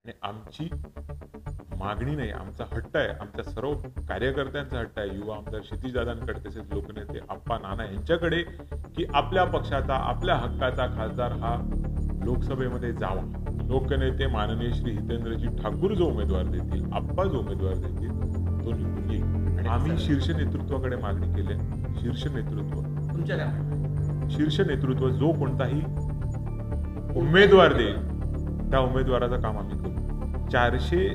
आणि आमची मागणी नाही, आमचा हट्ट आहे, आमच्या सर्व कार्यकर्त्यांचा हट्ट आहे, युवा आमदार क्षितिजदादांकडे तसेच लोकनेते आप्पा नाना यांच्याकडे, की आपल्या पक्षाचा, आपल्या हक्काचा खासदार हा लोकसभेमध्ये जावा. लोकनेते माननीय श्री हितेंद्रजी ठाकूर जो उमेदवार देतील, आप्पा जो उमेदवार देतील, तो निवडून येईल. आणि आम्ही शीर्ष नेतृत्वाकडे मागणी केली. शीर्ष नेतृत्व, तुमच्या काय शीर्ष नेतृत्व जो कोणताही उमेदवार देईल त्या उमेदवाराचं काम आम्ही करू. 400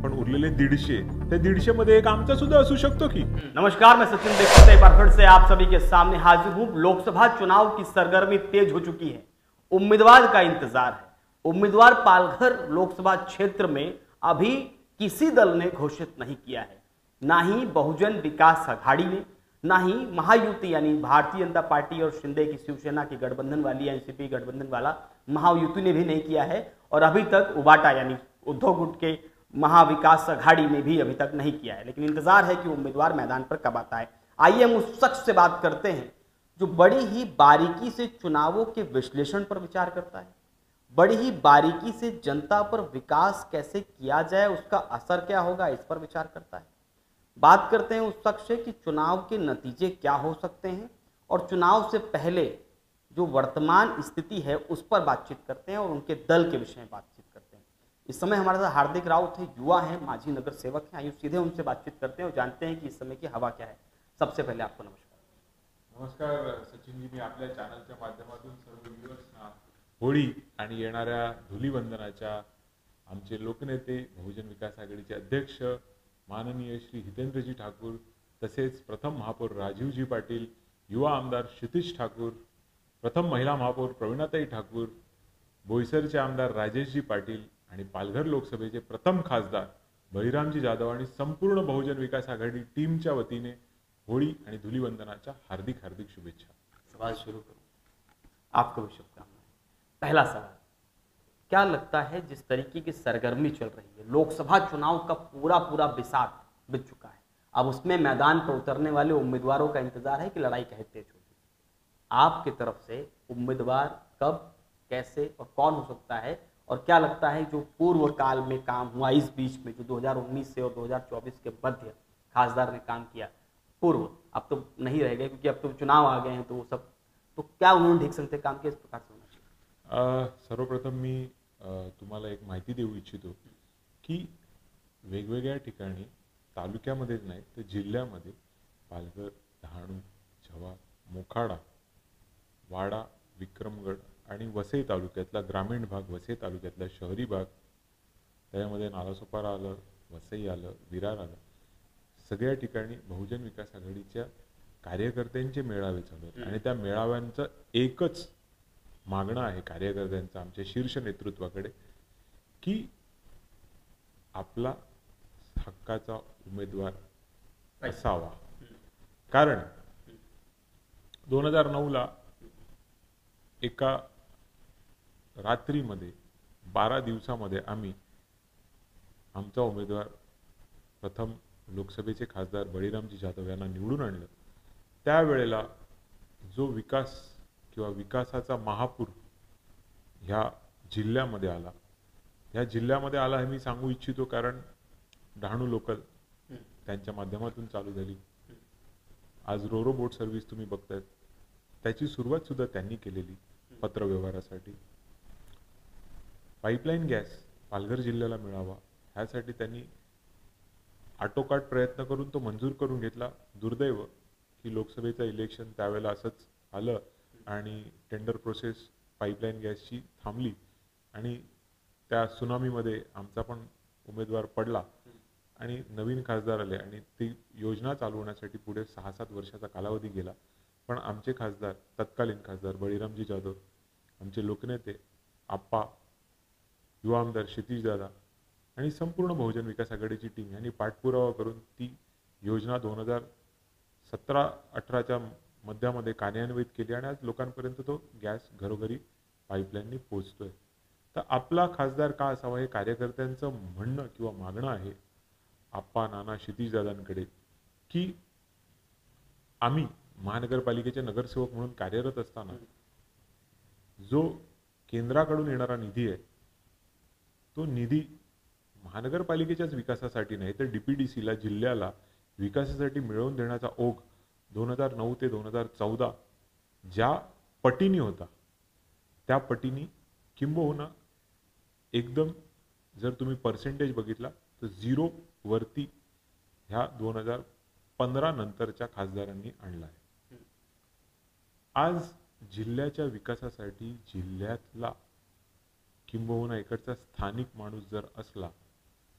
पण उरलेले 150, त्या 150 मध्ये एक आमचा सुद्धा असू शकतो की. नमस्कार, मैं सचिन दीक्षित एक बार फिर से आप सभी के सामने हाजिर हूं। लोकसभा चुनाव की सरगर्मी तेज हो चुकी है, उम्मीदवार का इंतजार है। उम्मीदवार पालघर लोकसभा क्षेत्र में अभी किसी दल ने घोषित नहीं किया है, ना ही बहुजन विकास आघाड़ी ने, ना ही महायुति यानी भारतीय जनता पार्टी और शिंदे की शिवसेना की गठबंधन वाली एनसीपी गठबंधन वाला महायुति ने भी नहीं किया है, और अभी तक उबाटा यानी उद्धव गुट के महाविकास आघाड़ी ने भी अभी तक नहीं किया है। लेकिन इंतजार है कि उम्मीदवार मैदान पर कब आता है। आइए हम उस शख्स से बात करते हैं जो बड़ी ही बारीकी से चुनावों के विश्लेषण पर विचार करता है, बड़ी ही बारीकी से जनता पर विकास कैसे किया जाए, उसका असर क्या होगा, इस पर विचार करता है। बात करते हैं उस शख्स से कि चुनाव के नतीजे क्या हो सकते हैं, और चुनाव से पहले जो वर्तमान स्थिति है उस पर बातचीत करते हैं, और उनके दल के विषय में बातचीत करते हैं। इस समय हमारे साथ हार्दिक राउत है, युवा हैं, माजी नगर सेवक हैं। आइए सीधे उनसे बातचीत करते हैं और जानते हैं कि इस समय की हवा क्या है। सबसे पहले आपको नमस्कार। नमस्कार सचिनजी, मी आपल्या चॅनलच्या माध्यमातून सर्व व्ह्युअर्सना होळी आणि येणाऱ्या धुलीवंदनाच्या आमचे लोकनेते, बहुजन विकास आघाडीचे अध्यक्ष माननीय श्री हितेंद्रजी ठाकूर, तसेच प्रथम महापौर राजीवजी पाटील, युवा आमदार क्षितिज ठाकूर, प्रथम महिला महापौर प्रवीणाताई ठाकूर, बोईसरचे आमदार राजेशजी पाटील आणि पालघर लोकसभेचे प्रथम खासदार बळीरामजी जाधव आणि संपूर्ण बहुजन विकास आघाडी टीमच्या वतीने होळी आणि धुलीवंदनाच्या हार्दिक हार्दिक शुभेच्छा। सवाल शुरू करूं, आपको भी शुभकामनाएं। पहला सवाल, क्या लगता है जिस तरीके की सरगर्मी चल रही है, लोकसभा चुनाव का पूरा पूरा बिसात बिछ चुका है, अब उसमें मैदान पर उतरने वाले उम्मीदवारों का इंतजार है कि लड़ाई कहे तेज होगी, आपकी तरफ से उम्मीदवार कब, कैसे और कौन हो सकता है, और क्या लगता है जो पूर्व काल में काम हुआ इस बीच में, जो 2019 से और 2024 के मध्य खासदार ने काम किया, पूर्व अब तो नहीं रह गए क्योंकि अब तो चुनाव आ गए हैं, तो वो सब, तो क्या उन्होंने ठीक संगते काम किया, इस प्रकार से होना चाहिए? सर्वप्रथम मी तुम्हाला एक माहिती देऊ इच्छितो की वेगवेगळ्या ठिकाणी तालुक्यामध्येच नाही तर जिल्ह्यामध्ये पालघर, डहाणू, जव्हार, मोखाडा, वाडा, विक्रमगड आणि वसई तालुक्यातला ग्रामीण भाग, वसई तालुक्यातला शहरी भाग, त्यामध्ये नालासोपारा आलं, वसई आलं, विरार आलं, सगळ्या ठिकाणी बहुजन विकास आघाडीच्या कार्यकर्त्यांचे मेळावे चालू आहेत। आणि त्या मेळाव्यांचं एकच मागणं आहे कार्यकर्त्यांचं आमच्या शीर्ष नेतृत्वाकडे की आपला हक्काचा उमेदवार असावा। कारण 2009 ला एका रात्रीमध्ये 12 दिवसामध्ये आम्ही आमचा उमेदवार प्रथम लोकसभेचे खासदार बळीरामजी जाधव यांना निवडून आणलं। त्यावेळेला जो विकास किंवा विकासाचा महापूर ह्या जिल्ह्यामध्ये आला, ह्या जिल्ह्यामध्ये आला हे मी सांगू इच्छितो कारण डहाणू लोकल त्यांच्या माध्यमातून चालू झाली। आज रोरो बोट सर्व्हिस तुम्ही बघतायत, त्याची सुरुवात सुद्धा त्यांनी केलेली पत्रव्यवहारासाठी। पाईपलाईन गॅस पालघर जिल्ह्याला मिळावा ह्यासाठी त्यांनी आटोकाट प्रयत्न करून तो मंजूर करून घेतला। दुर्दैव की लोकसभेचं इलेक्शन त्यावेळेला असंच आलं आणि टेंडर प्रोसेस पाईपलाईन गॅसची थांबली आणि त्या सुनामीमध्ये आमचा पण उमेदवार पडला आणि नवीन खासदार आले आणि ती योजना चालू होण्यासाठी पुढे 6-7 वर्षाचा कालावधी गेला। पण आमचे खासदार, तत्कालीन खासदार बळीरामजी जाधव, आमचे लोकनेते आप्पा, युवा आमदार क्षितिजदादा आणि संपूर्ण बहुजन विकास आघाडीची टीम यांनी पाठपुरावा करून ती योजना 2017-18च्या मध्यामध्ये कार्यान्वित केली आणि आज लोकांपर्यंत तो गॅस घरोघरी पाईपलाईननी पोहोचतोय। तर आपला खासदार का असावा हे कार्यकर्त्यांचं म्हणणं किंवा मागणं आहे आप्पा नाना क्षितिजदादांकडे की आम्ही महानगरपालिकेचे नगरसेवक म्हणून कार्यरत असताना जो केंद्राकडून येणारा निधी आहे तो निधी महानगरपालिकेच्याच विकासासाठी नाही तर DPDCला जिल्ह्याला विकासासाठी मिळवून देण्याचा ओघ 2009 ते 2014 ज्या पटीने होता त्या पटीने किंबहुना एकदम जर तुम्ही पर्सेंटेज बघितला तर 0 वरती ह्या 2015 नंतरच्या खासदारांनी आणला आहे. आज जिल्ह्याच्या विकासासाठी जिल्ह्यातला किंबहुना इकडचा स्थानिक माणूस जर असला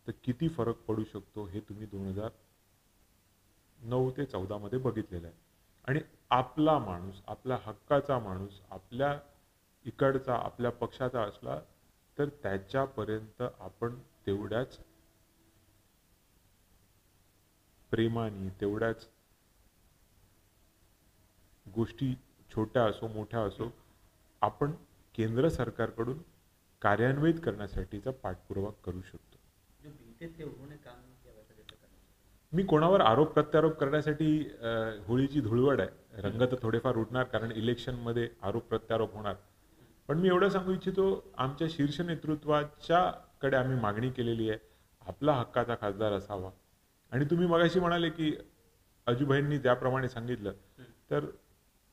तर किती फरक पडू शकतो हे तुम्ही 2009 ते 14 मध्ये बघितलेलं आहे. आणि आपला माणूस, आपला हक्काचा माणूस, आपल्या इकडचा, आपल्या पक्षाचा असला तर त्याच्यापर्यंत आपण तेवढ्याच प्रेमाने, तेवढ्याच गोष्टी छोट्या असो मोठ्या असो आपण केंद्र सरकारकडून कार्यान्वित करण्यासाठीचा पाठपुरावा करू शकतो. मी कोणावर आरोप प्रत्यारोप करण्यासाठी होळीची धुळवड आहे, रंग तर थोडेफार उठणार कारण इलेक्शन मध्ये आरोप प्रत्यारोप होणार. पण मी एवढं सांगू इच्छितो, आमच्या शीर्ष नेतृत्वाच्या कडे आम्ही मागणी केलेली आहे आपला हक्काचा खासदार असावा. आणि तुम्ही मगाशी म्हणाले की अजूभाईंनी ज्याप्रमाणे सांगितलं तर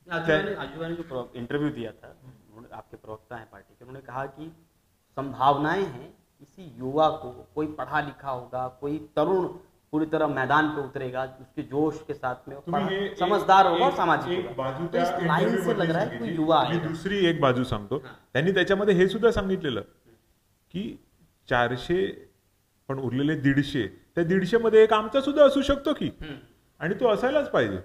अजूभाई ने जो इंटरव्यू दिया था, उन्होंने, आपके प्रवक्ता हैं पार्टी के, उन्होंने कहा कि संभावनाएं हैं किसी युवा को, कोई पढ़ा लिखा होगा, कोई तरुण पूरी तरह मैदान पे उतरेगा, उसके जोश के साथ में समझदार होगा और सामाजिक होगा. तो इस लाइन से लग रहा है कोई युवा आहे. दुसरी एक बाजू सांगतो, त्यांनी त्याच्यामध्ये हे सुद्धा सांगितलेलं की 400 पण उरलेले 150, त्या 150 मध्ये एक आमचा सुद्धा असू शकतो की, आणि तो असायलाच पाहिजे,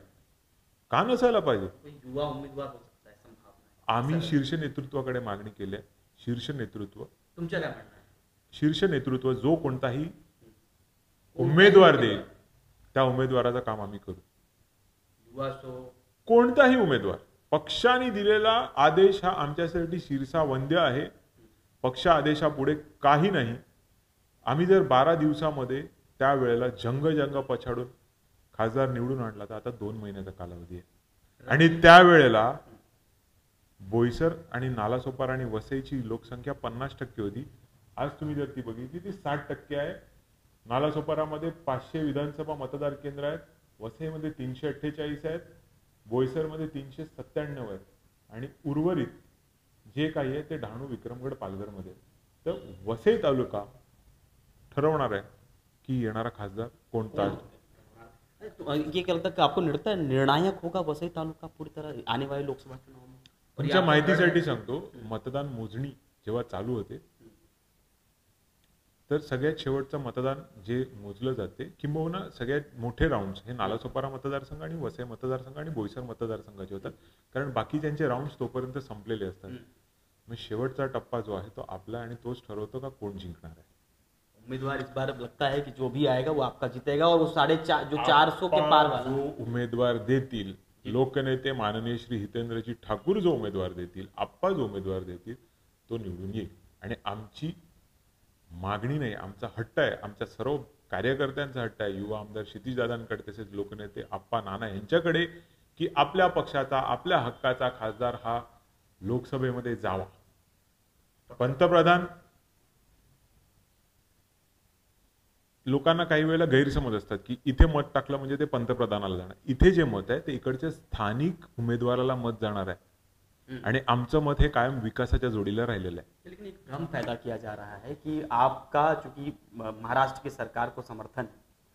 का नसायला पाहिजे. युवा उमेदवार हो सकता है, संभावना. आम्ही शीर्ष नेतृत्वाकडे मागणी केली आहे. शीर्ष नेतृत्व, तुमच्या काय म्हणणं आहे? शीर्ष नेतृत्व जो कोणताही उमेदवार देईल त्या उमेदवाराचं काम आम्ही करू. युवा असो, कोणताही उमेदवार, पक्षाने दिलेला आदेश हा आमच्यासाठी शिरसावंद्य आहे. पक्ष आदेशापुढे काही नाही. आम्ही जर 12 दिवसामध्ये त्यावेळेला जंग पछाडून खासदार निवडून आणला तर आता 2 महिन्याचा कालावधी आहे. आणि त्यावेळेला बोईसर आणि नालासोपारा आणि वसईची लोकसंख्या 50% होती. आज तुम्ही जर ती बघितली ती 60% आहे. नालासोपारामध्ये 500 विधानसभा मतदार केंद्र आहेत, वसईमध्ये 348 आहेत, बोईसरमध्ये 397 आहेत, आणि उर्वरित जे काही आहे ते डहाणू, विक्रमगड, पालघरमध्ये. तर वसई तालुका ठरवणार आहे की येणारा खासदार कोणता आहे. ये क्या लगता है कि आपको लगता है निर्णायक होगा वसई तालुका पूरी तरह आने वाले लोकसभा चुनाव में? तुमच्या माहितीसाठी सांगतो, मतदान मोजणी जेव्हा चालू होते तर सगळ्यात शेवटचं मतदान जे मोजलं जाते किंबहुना सगळ्यात मोठे राऊंड्स हे नालासोपारा मतदारसंघ आणि वसई मतदारसंघ आणि बोईसर मतदारसंघाचे होतात, कारण बाकीच्यांचे राऊंड्स तोपर्यंत संपलेले असतात. मग शेवटचा टप्पा जो आहे तो आपला, आणि तोच ठरवतो का कोण जिंकणार आहे. उम्मीदवार इस बार लगता है कि जो भी आएगा वो आपका जीतेगा, और वो 450 के पार वाला जो उमेदवार देतील, लोकनेते माननीय श्री हितेंद्रजी ठाकूर जो उमेदवार देतील, आप्पा जो उमेदवार देतील तो निवडून येईल. आणि आमची मागणी नाही, आमचा हट्ट आहे, आमच्या सर्व कार्यकर्त्यांचा हट्ट आहे, युवा आमदार क्षितिजदादांकडे तसेच लोकनेते आप्पा नाना यांच्याकडे, की आपल्या पक्षाचा, आपल्या हक्काचा खासदार हा लोकसभेमध्ये जावा. पंतप्रधान, लोकांना काही वेळेला गैरसमज असतात की इथे मत टाकलं म्हणजे ते पंतप्रधानाला जाणार. इथे जे मत आहे ते इकडच्या स्थानिक उमेदवाराला मत जाणार आहे, आणि आमचं मत हे कायम विकासाच्या जोडीला राहिलेलं आहे. लेकिन एक भ्रम पैदा किया जा रहा है कि आपका चूंकि महाराष्ट्र की सरकार को समर्थन है,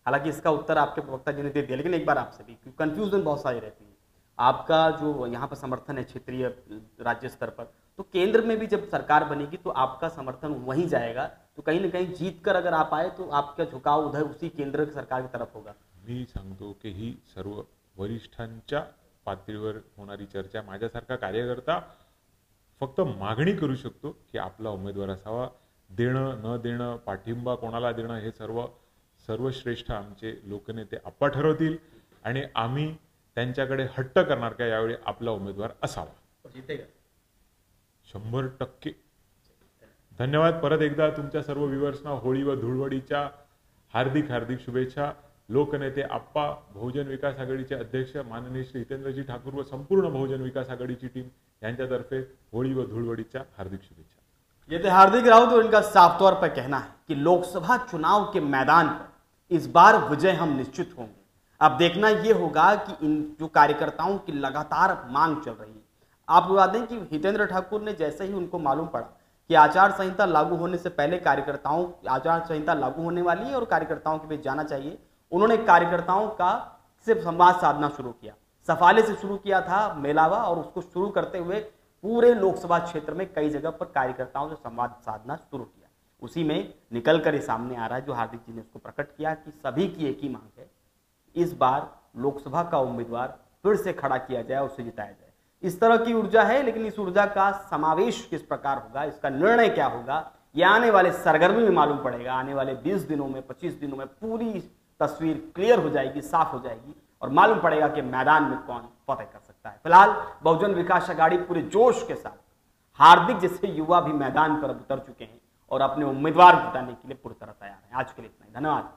हालांकि इसका उत्तर आपके प्रवक्ता जी ने दे दिया, लेकिन एक बार आपसे भी, कंफ्यूजन बहुत सारी रहती है. आपका जो यहाँ पर समर्थन है क्षेत्रीय राज्य स्तर पर, तो केंद्र में भी जब सरकार बनेगी तो आपका समर्थन वहीं जाएगा, तो कहीं ना कहीं जीत कर अगर आप आए तो आपका झुकाव उधर उसी केंद्र सरकार की तरफ होगा. मी सांगतो की ही सर्व वरिष्ठांच्या पातळीवर होणारी चर्चा. माझ्यासारखा कार्यकर्ता फक्त मागणी करू शकतो की आपला उमेदवार असावा. देणं न देणं, पाठिंबा कोणाला देणं हे सर्वश्रेष्ठ आमचे लोकनेते आप्पा ठरवतील, आणि आम्ही त्यांच्याकडे हट्ट करणार का यावेळी आपला उमेदवार असावा. 100%. धन्यवाद परत एकदा तुमच्या सर्व व्ह्युअर्सना होळी व धुळवडीच्या हार्दिक हार्दिक शुभेच्छा. लोकनेते आप्पा, बहुजन विकास आघाडीचे अध्यक्ष माननीय श्री हितेंद्रजी ठाकूर व संपूर्ण बहुजन विकास आघाडीची टीम यांच्यातर्फे होळी व धुळवडीच्या हार्दिक शुभेच्छा. ये थे हार्दिक राउत और इनका साफ तौर पर कहना है कि लोकसभा चुनाव के मैदान पर इस बार विजय हम निश्चित होंगे। अब देखना यह होगा कि इन जो कार्यकर्ताओं की लगातार मांग चल रही है। आप बता दें कि हितेंद्र ठाकुर ने जैसे ही उनको मालूम पड़ा कि आचार संहिता लागू होने से पहले कार्यकर्ताओं आचार संहिता लागू होने वाली है और कार्यकर्ताओं के बीच जाना चाहिए, उन्होंने कार्यकर्ताओं का सिर्फ संवाद साधना शुरू किया। सफाले से शुरू किया था मेलावा और उसको शुरू करते हुए पूरे लोकसभा क्षेत्र में कई जगह पर कार्यकर्ताओं से संवाद साधना शुरू किया। उसी में निकल कर ये सामने आ रहा है जो हार्दिक जी ने उसको प्रकट किया कि सभी की एक ही मांग है, इस बार लोकसभा का उम्मीदवार फिर से खड़ा किया जाए, उसे जिताया जाए। इस तरह की ऊर्जा है, लेकिन इस ऊर्जा का समावेश किस प्रकार होगा, इसका निर्णय क्या होगा, यह आने वाले सरगर्मी में मालूम पड़ेगा। आने वाले 20 दिनों में 25 दिनों में पूरी तस्वीर क्लियर हो जाएगी, साफ हो जाएगी और मालूम पड़ेगा कि मैदान में कौन फतेह कर सकता है। फिलहाल बहुजन विकास अघाड़ी पूरे जोश के साथ, हार्दिक जैसे युवा भी मैदान पर उतर चुके हैं और अपने उम्मीदवार जिताने के लिए पूरी तरह तैयार हैं। आज के लिए इतना ही, धन्यवाद।